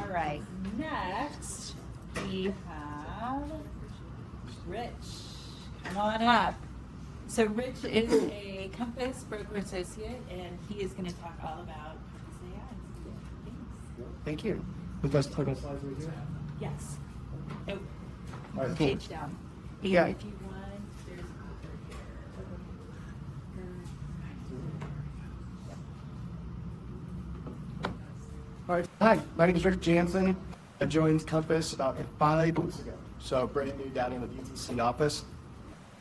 right, next we have Rich. Come on up. So Rich is a Compass broker associate, and he is going to talk all about AI. Thank you. Would you guys click on slides right here? Yes. Oh, All right, cool. page down. And Yeah. if you want, there's a clicker here. All right. Hi, my name is Rick Janson. I joined Compass about 5 weeks ago, so brand new down in the DTC office.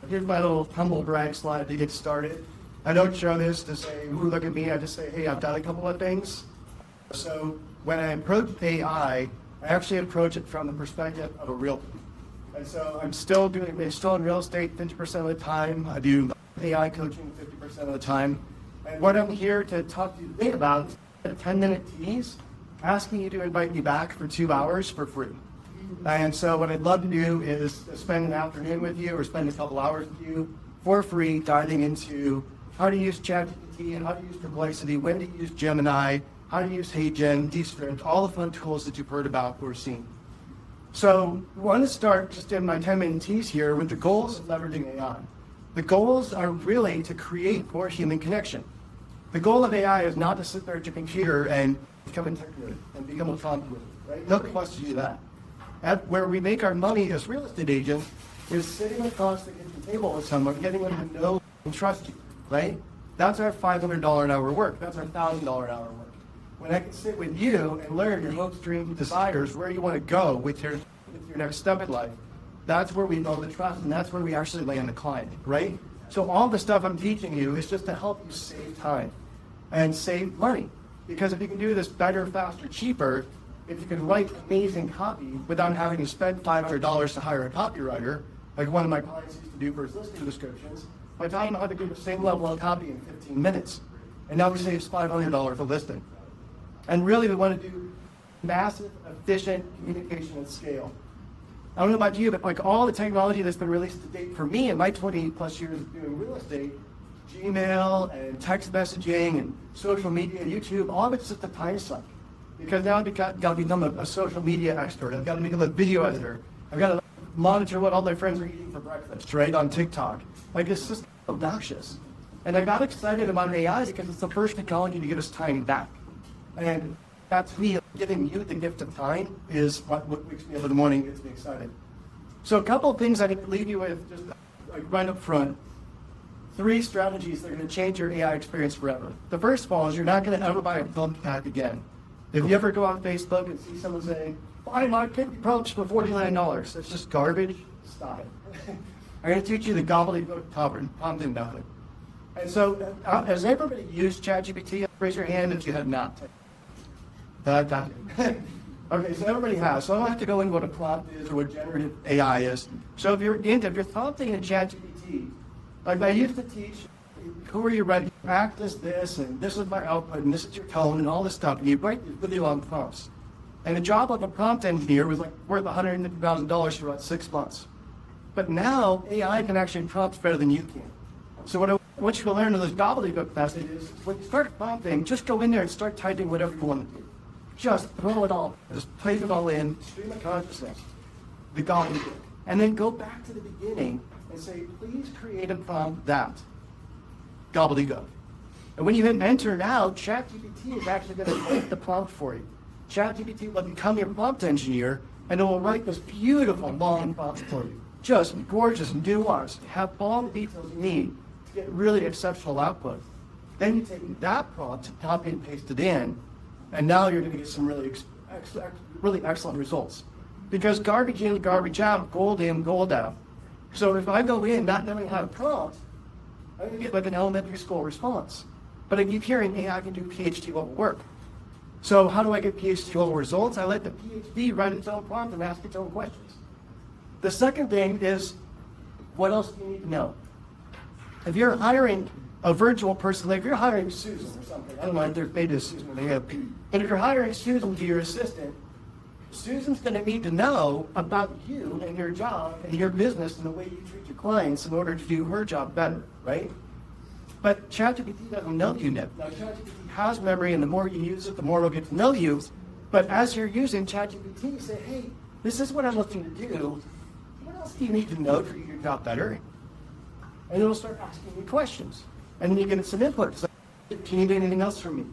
Here's my little humble brag slide to get started. I don't show this to say, ooh, look at me. I just say, hey, I've done a couple of things. So when I approach AI, I actually approach it from the perspective of a realtor. And so I'm still in real estate 50% of the time. I do AI coaching 50% of the time. And what I'm here to talk to you today about is a 10-minute tease, asking you to invite me back for 2 hours for free. And so what I'd love to do is spend an afternoon with you or spend a couple hours with you for free diving into how to use ChatGPT and how to use Perplexity, when to use Gemini, how to use HeyGen, Descript, all the fun tools that you've heard about or seen. So I want to start just in my 10-minute tease here with the goals of leveraging AI. The goals are really to create more human connection. The goal of AI is not to sit there at your computer and become integrated and become a prompt with it, right? Nobody wants to do that. Where we make our money as real estate agents is sitting across the kitchen table with someone, getting them to know and trust you, right? That's our $500 an hour work. That's our $1,000 an hour work. When I can sit with you and learn your hopes, dreams, desires, where you want to go with your next step in life, that's where we build the trust, and that's where we actually land the client, right? So all the stuff I'm teaching you is just to help you save time and save money. Because if you can do this better, faster, cheaper, if you can write amazing copy without having to spend $500 to hire a copywriter, like one of my clients used to do for his listing descriptions, I taught him how to do the same level of copy in 15 minutes. And now he saves $500 a listing. And really we want to do massive, efficient communication at scale. I don't know about you, but like all the technology that's been released to date for me in my 20 plus years of doing real estate, Gmail and text messaging and social media, YouTube, all of it's just a time suck. Because now I've got to become a social media expert. I've got to become a video editor. I've got to monitor what all my friends are eating for breakfast, right, on TikTok. Like, it's just obnoxious. And I got excited about AI because it's the first technology to get us time back. And that's me giving you the gift of time is what wakes me up in the morning and gets me excited. So a couple of things I need to leave you with just like right up front. 3 strategies that are going to change your AI experience forever. The first of all is you're not going to ever buy a film pack again. If you ever go on Facebook and see someone saying, buy my pink approach for $49, it's just garbage, stop it. I'm going to teach you the gobbledygook prompting method. And so, has everybody used ChatGPT? Raise your hand if you have not. Okay, so everybody has. So I don't have to go into what a prompt is or what generative AI is. So if you're prompting in ChatGPT, like I used to teach, who are you writing? Practice this, and this is my output, and this is your tone, and all this stuff. And you write these really long prompts. And the job of a prompt engineer was like worth $150,000 for about 6 months. But now AI can actually prompt better than you can. So what I want you to learn in this gobbledygook method is when you start prompting, just go in there and start typing whatever you want to do. Just throw it all, just place it all in, stream of consciousness, the gobbledygook. And then go back to the beginning and say, please create a prompt that. Gobbledygook. And when you hit enter now, ChatGPT is actually going to write the prompt for you. ChatGPT will become your prompt engineer, and it will write this beautiful long prompt for you. Just gorgeous, nuanced, have all the details you need to get really exceptional output. Then you take that prompt, copy and paste it in, and now you're going to get some really excellent results. Because garbage in, garbage out, gold in, gold out. So if I go in not knowing how to prompt, I'm going to get like an elementary school response. But I keep hearing, hey, I can do PhD level work. So how do I get PhD level results? I let the PhD write its own prompt and ask its own questions. The second thing is, what else do you need to know? If you're hiring a virtual person, like if you're hiring Susan or something, I don't know if they're paid as Susan when they have, and if you're hiring Susan to be your assistant, Susan's going to need to know about you and your job and your business and the way you treat your clients in order to do her job better, right? But ChatGPT doesn't know you yet. Now, ChatGPT has memory, and the more you use it, the more it'll get to know you. But as you're using ChatGPT, you say, hey, this is what I'm looking to do. What else do you need to know to do your job better? And it'll start asking you questions. And then you get some input. It's like, do you need anything else from me?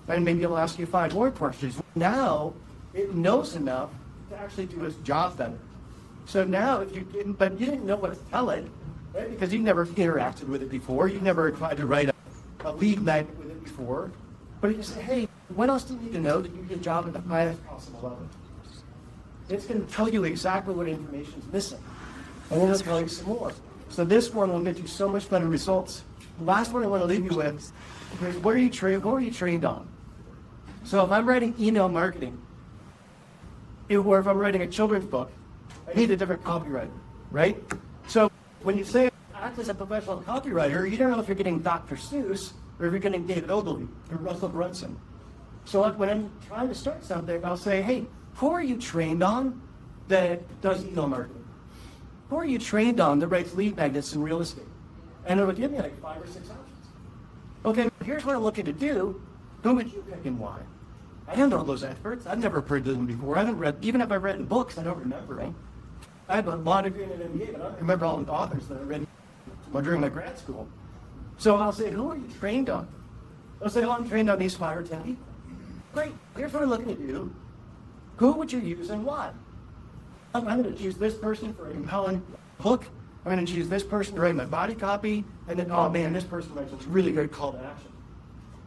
And maybe it'll ask you 5 more questions. Now, it knows enough to actually do its job better. So now, if you didn't, but you didn't know what to tell it, right? Because you've never interacted with it before. You've never tried to write a lead magnet with it before. But you say, hey, what else do you need to know to do your job at the highest possible level? It's going to tell you exactly what information is missing. And then it'll tell you some more. So this one will get you so much better results. The last one I want to leave you with is what are you trained on? So if I'm writing email marketing, or if I'm writing a children's book, I need a different copywriter, right? So when you say act as a professional copywriter, you don't know if you're getting Dr. Seuss or if you're getting David Ogilvy or Russell Brunson. So like when I'm trying to start something, I'll say, hey, who are you trained on that does email marketing? Who are you trained on that writes lead magnets in real estate? And it would give me like 5 or 6 options. Okay, here's what I'm looking to do. Who would you pick and why? I don't know those experts. I've never heard of them before. I haven't read, even if I've read in books, I don't remember them. I have a law degree and an MBA, but I don't remember all the authors that I read during my grad school. So I'll say, who are you trained on? They'll say, oh, I'm trained on these 5 or 10 people. Great, here's what I'm looking to do. Who would you use and why? I'm going to choose this person for a compelling hook. I'm going to choose this person to write my body copy. And then, oh man, this person writes a really good call to action.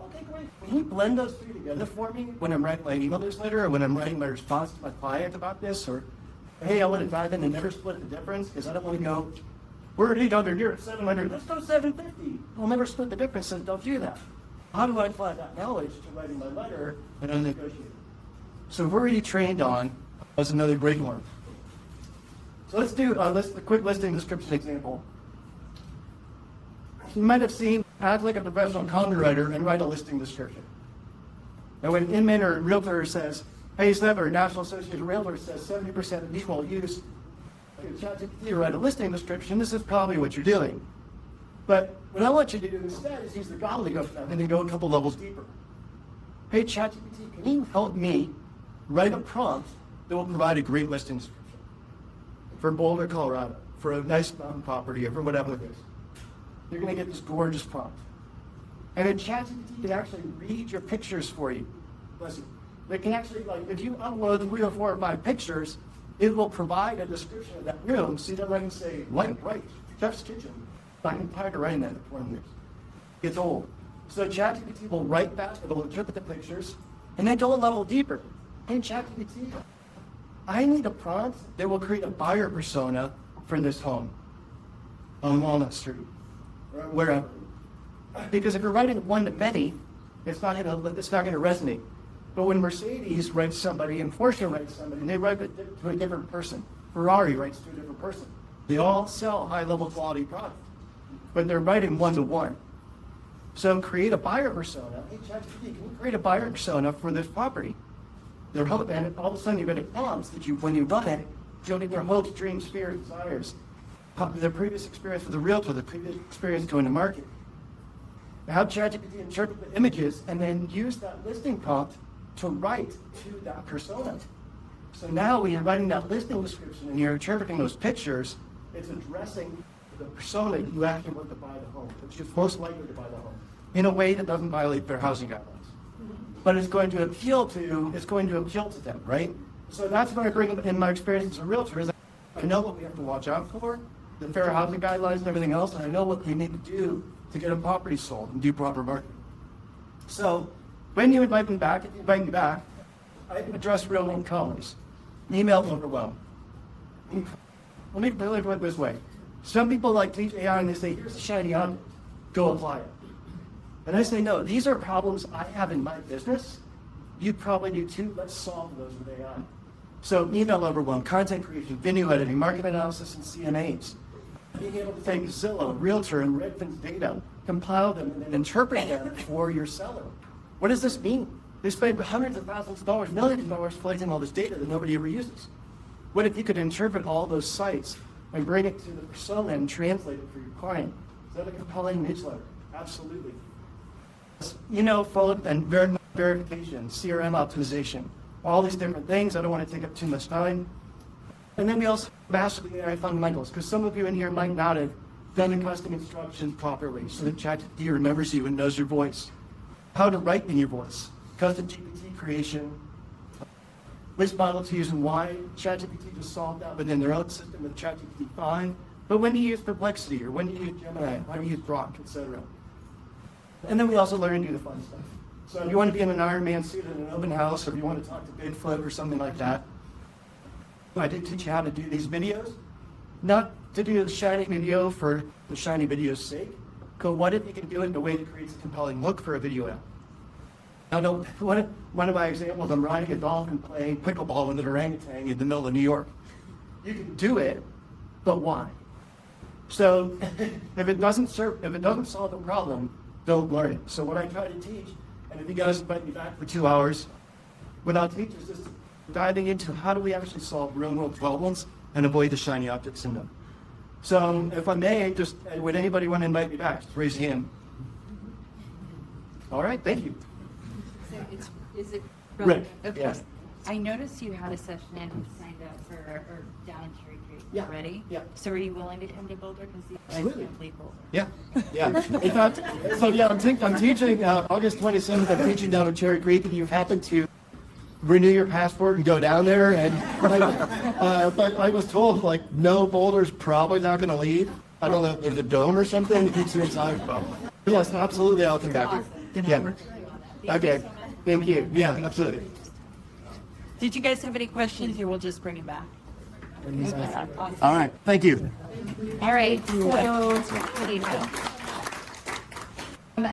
Okay, great. Can you blend those 3 together for me when I'm writing my email newsletter or when I'm writing my response to my client about this? Or, hey, I want to dive in and never split the difference because I don't want to go, we're at 800, you're at 700, let's go 750. I'll never split the difference, so don't do that. How do I apply that knowledge to writing my letter and then negotiate? So where are you trained on? That's another great one. So let's do a quick listing description example. You might have seen act like a professional copywriter and write a listing description. And when Inman or Realtor says, hey, or National Association of Realtors says 70% of people use ChatGPT to write a listing description, this is probably what you're doing. But what I want you to do instead is use the gobbledygook stuff and then go a couple levels deeper. Hey, ChatGPT, can you help me write a prompt that will provide a great listing description for Boulder, Colorado, for a nice mountain property, or for whatever it is? You're going to get this gorgeous prompt. And then ChatGPT can actually read your pictures for you. Listen, they can actually, like, if you upload 3 or 4 or 5 pictures, it will provide a description of that room, so you don't even say, like, right, chef's kitchen. I'm tired of writing that for 20 years. It's old. So ChatGPT will write that, it will interpret the pictures, and then go a level deeper. Hey, ChatGPT, I need a prompt that will create a buyer persona for this home on Walnut Street, or wherever. Because if you're writing one to many, it's not gonna resonate. But when Mercedes writes somebody and Porsche writes somebody, and they write it to a different person, Ferrari writes to a different person. They all sell high-level quality product, but they're writing one-to-one. So create a buyer persona. Hey, ChatGPT, can you create a buyer persona for this property? And all of a sudden you're going to prompts that when you run it, you'll get their hopes, dreams, fears, desires, their previous experience with a realtor, their previous experience going to market. Have ChatGPT interpret the images and then use that listing prompt to write to that persona. So now when you're writing that listing description and you're interpreting those pictures, it's addressing the persona you actually want to buy the home, which is most likely to buy the home, in a way that doesn't violate fair housing guidelines. But it's going to appeal to them, right? So that's what I bring in my experience as a realtor is I know what we have to watch out for, the fair housing guidelines and everything else, and I know what we need to do to get a property sold and do proper marketing. So when you invite me back, I address real name columns. Email overwhelm. Let me put it this way. Some people like teach AI and they say, here's a shiny object, go apply it. And I say, no, these are problems I have in my business. You probably do too. Let's solve those with AI. So email overwhelm, content creation, video editing, market analysis, and CMAs. Being able to take Zillow, Realtor, and Redfin's data, compile them, and then interpret them for your seller. What does this mean? They spend hundreds of thousands of dollars, millions of dollars collecting all this data that nobody ever uses. What if you could interpret all those sites and bring it to the persona and translate it for your client? Is that a compelling newsletter? Absolutely. Follow and verification, CRM optimization, all these different things. I don't want to take up too much time. And then we also master the AI fundamentals, because some of you in here might not have done the custom instructions properly, so that ChatGPT remembers you and knows your voice. How to write in your voice, custom GPT creation, which model to use and why. ChatGPT just solved that within their own system with ChatGPT 5. But when do you use Perplexity, or when do you use Gemini, when do you use Grok, etc. And then we also learn to do the fun stuff. So if you want to be in an Iron Man suit in an open house, or if you want to talk to Bigfoot or something like that, I did teach you how to do these videos. Not to do the shiny video for the shiny video's sake, but what if you can do it in a way that creates a compelling look for a video app? Now, one of my examples, I'm riding a dolphin playing pickleball with an orangutan in the middle of New York. You can do it, but why? So if it doesn't solve the problem, don't learn it. So what I try to teach, and if you guys invite me back for 2 hours, what I'll teach is just diving into how do we actually solve real-world problems and avoid the shiny object syndrome. So if I may, would anybody want to invite me back? Just raise your hand. All right, thank you. So is it Rick, Okay. yes. I noticed you had a session and signed up for, or down in Cherry Creek Yeah, already. yeah. So are you willing to come to Boulder? Because you guys Absolutely. can't leave Boulder. Yeah, yeah. In fact, so yeah, I'm teaching August 27th. I'm teaching down at Cherry Creek. If you happen to renew your passport and go down there, and but I was told like no, Boulder's probably not going to leave. I don't know if there's a dome or something. It's inside. Yes, absolutely. I'll come back here. Yeah. Okay. Thank you. Yeah, absolutely. Did you guys have any questions, or we'll just bring it back? All right. Thank you. All right. So,